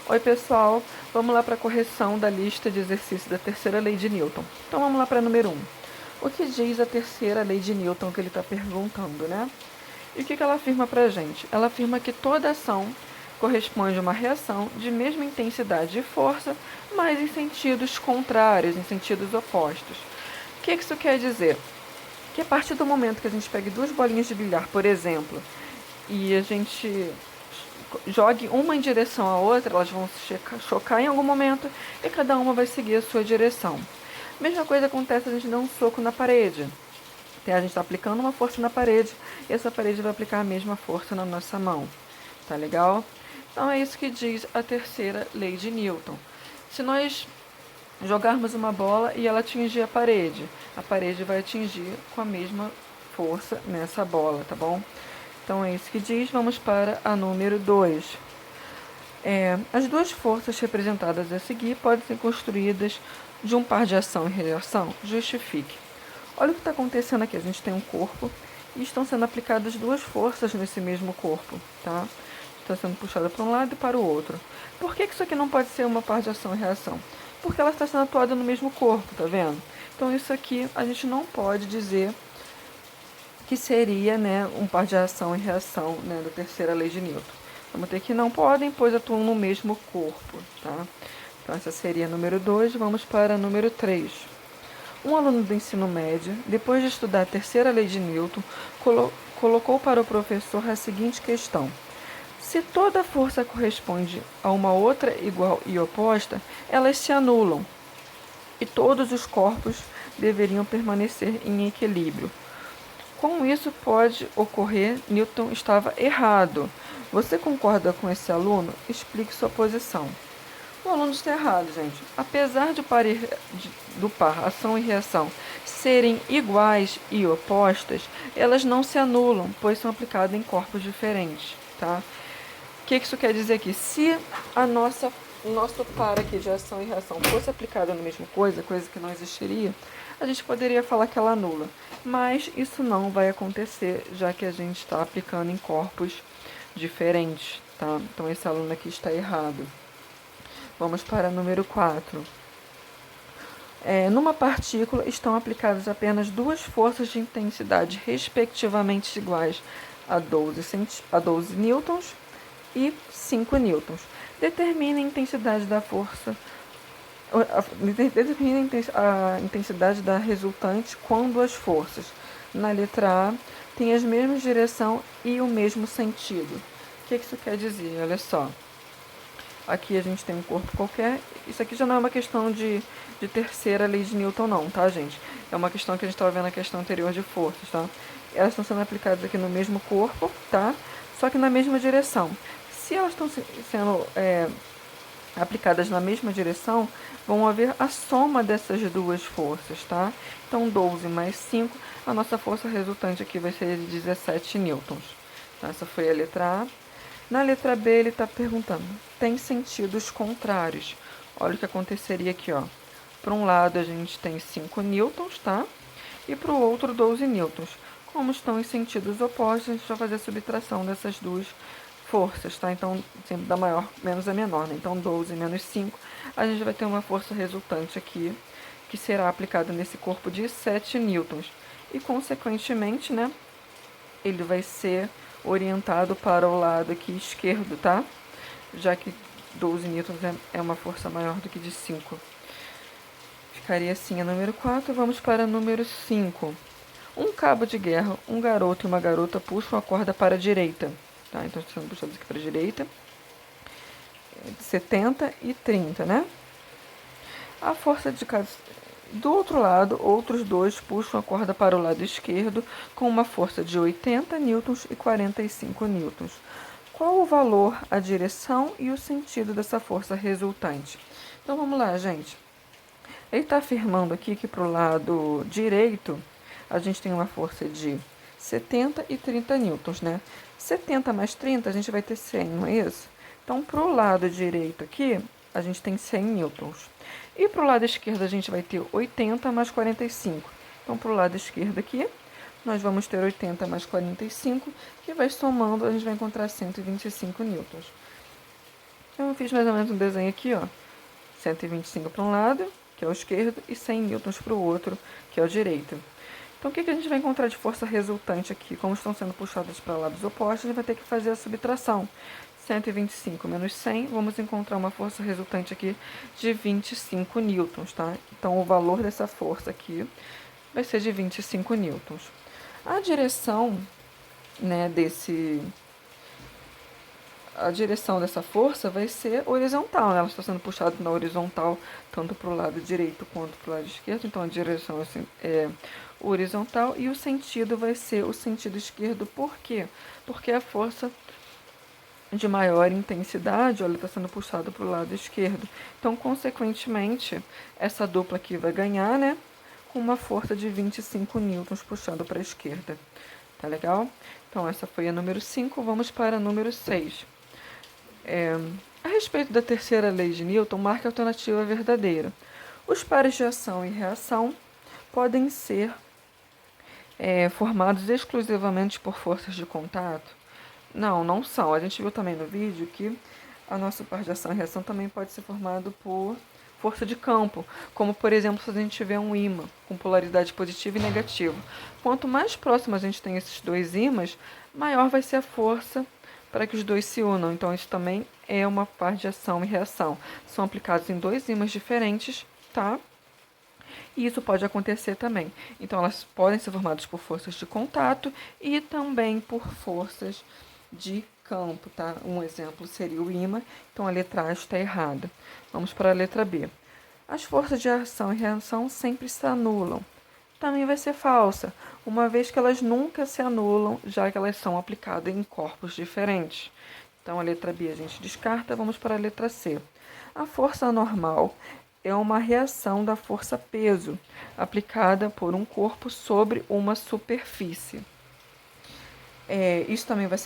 Oi pessoal, vamos lá para a correção da lista de exercícios da terceira lei de Newton. Então vamos lá para número 1. O que diz a terceira lei de Newton que ele está perguntando, né? E o que ela afirma para a gente? Ela afirma que toda ação corresponde a uma reação de mesma intensidade e força, mas em sentidos contrários, em sentidos opostos. O que isso quer dizer? Que a partir do momento que a gente pegue duas bolinhas de bilhar, por exemplo, e a gente jogue uma em direção à outra, elas vão se chocar em algum momento e cada uma vai seguir a sua direção. Mesma coisa acontece se a gente dar um soco na parede. A gente está aplicando uma força na parede e essa parede vai aplicar a mesma força na nossa mão. Tá legal? Então é isso que diz a terceira lei de Newton. Se nós jogarmos uma bola e ela atingir a parede vai atingir com a mesma força nessa bola, tá bom? Então é isso que diz. Vamos para a número 2. As duas forças representadas a seguir podem ser construídas de um par de ação e reação. Justifique. Olha o que está acontecendo aqui. A gente tem um corpo e estão sendo aplicadas duas forças nesse mesmo corpo, tá? Está sendo puxada para um lado e para o outro. Por que isso aqui não pode ser uma par de ação e reação? Porque ela está sendo atuada no mesmo corpo, tá vendo? Então isso aqui a gente não pode dizer que seria, né, um par de ação e reação, né, da terceira lei de Newton. Vamos ter que não podem, pois atuam no mesmo corpo, tá? Então essa seria a número 2. Vamos para a número 3. Um aluno do ensino médio, depois de estudar a terceira lei de Newton, colocou para o professor a seguinte questão: se toda força corresponde a uma outra igual e oposta, elas se anulam e todos os corpos deveriam permanecer em equilíbrio. Como isso pode ocorrer, Newton estava errado. Você concorda com esse aluno? Explique sua posição. O aluno está errado, gente. Apesar do par ação e reação serem iguais e opostas, elas não se anulam, pois são aplicadas em corpos diferentes, tá? O que isso quer dizer aqui? Se o nosso par aqui de ação e reação fosse aplicado na mesma coisa que não existiria, a gente poderia falar que ela anula. Mas isso não vai acontecer, já que a gente está aplicando em corpos diferentes, tá? Então esse aluno aqui está errado. Vamos para o número 4. Numa partícula estão aplicadas apenas duas forças de intensidade respectivamente iguais a 12 newtons e 5 newtons. Determine a intensidade da força. Determine a intensidade da resultante quando as forças, na letra A, têm a mesma direção e o mesmo sentido. O que isso quer dizer? Olha só. Aqui a gente tem um corpo qualquer. Isso aqui já não é uma questão de terceira lei de Newton não, tá, gente? É uma questão que a gente estava vendo na questão anterior de forças, tá? Elas estão sendo aplicadas aqui no mesmo corpo, tá? Só que na mesma direção. Se elas estão sendo aplicadas na mesma direção, vão haver a soma dessas duas forças, tá? Então, 12 mais 5, a nossa força resultante aqui vai ser de 17 newtons. Então, essa foi a letra A. Na letra B, ele está perguntando, tem sentidos contrários. Olha o que aconteceria aqui, ó. Para um lado, a gente tem 5 newtons, tá? E para o outro, 12 newtons. Como estão em sentidos opostos, a gente vai fazer a subtração dessas duas forças, tá? Então, sempre da maior menos a menor, né? Então, 12 menos 5, a gente vai ter uma força resultante aqui, que será aplicada nesse corpo de 7 newtons. E, consequentemente, né, ele vai ser orientado para o lado aqui esquerdo, tá? Já que 12 newtons é uma força maior do que de 5. Ficaria assim a número 4. Vamos para a número 5. Um cabo de guerra, um garoto e uma garota puxam a corda para a direita. Tá? Então, estão puxados aqui para a direita. 70 e 30, né? A força de cada... Do outro lado, outros dois puxam a corda para o lado esquerdo com uma força de 80 newtons e 45 newtons. Qual o valor, a direção e o sentido dessa força resultante? Então, vamos lá, gente. Ele está afirmando aqui que para o lado direito, a gente tem uma força de 70 e 30 newtons, né? 70 mais 30, a gente vai ter 100, não é isso? Então, para o lado direito aqui, a gente tem 100 newtons. E para o lado esquerdo, a gente vai ter 80 mais 45. Então, para o lado esquerdo aqui, nós vamos ter 80 mais 45, que vai somando, a gente vai encontrar 125 newtons. Então, eu fiz mais ou menos um desenho aqui, ó. 125 para um lado, que é o esquerdo, e 100 newtons para o outro, que é o direito. Então, o que a gente vai encontrar de força resultante aqui? Como estão sendo puxadas para lados opostos, a gente vai ter que fazer a subtração. 125 menos 100, vamos encontrar uma força resultante aqui de 25 newtons, tá? Então, o valor dessa força aqui vai ser de 25 newtons. A direção, né, a direção dessa força vai ser horizontal, né? Ela está sendo puxada na horizontal, tanto para o lado direito quanto para o lado esquerdo. Então, a direção é horizontal e o sentido vai ser o sentido esquerdo. Por quê? Porque a força de maior intensidade, olha, está sendo puxada para o lado esquerdo. Então, consequentemente, essa dupla aqui vai ganhar, né? Com uma força de 25 newtons puxando para a esquerda. Tá legal? Então, essa foi a número 5. Vamos para a número 6. A respeito da terceira lei de Newton, marque a alternativa verdadeira. Os pares de ação e reação podem ser formados exclusivamente por forças de contato? Não, não são. A gente viu também no vídeo que a nossa par de ação e reação também pode ser formado por força de campo, como por exemplo se a gente tiver um ímã com polaridade positiva e negativa. Quanto mais próximo a gente tem esses dois ímãs, maior vai ser a força para que os dois se unam. Então isso também é uma par de ação e reação. São aplicados em dois ímãs diferentes, tá? E isso pode acontecer também. Então elas podem ser formadas por forças de contato e também por forças de campo, tá? Um exemplo seria o ímã, então a letra A está errada. Vamos para a letra B. As forças de ação e reação sempre se anulam. Também vai ser falsa, uma vez que elas nunca se anulam, já que elas são aplicadas em corpos diferentes. Então a letra B a gente descarta, vamos para a letra C. A força anormal é uma reação da força peso aplicada por um corpo sobre uma superfície. Isso também vai ser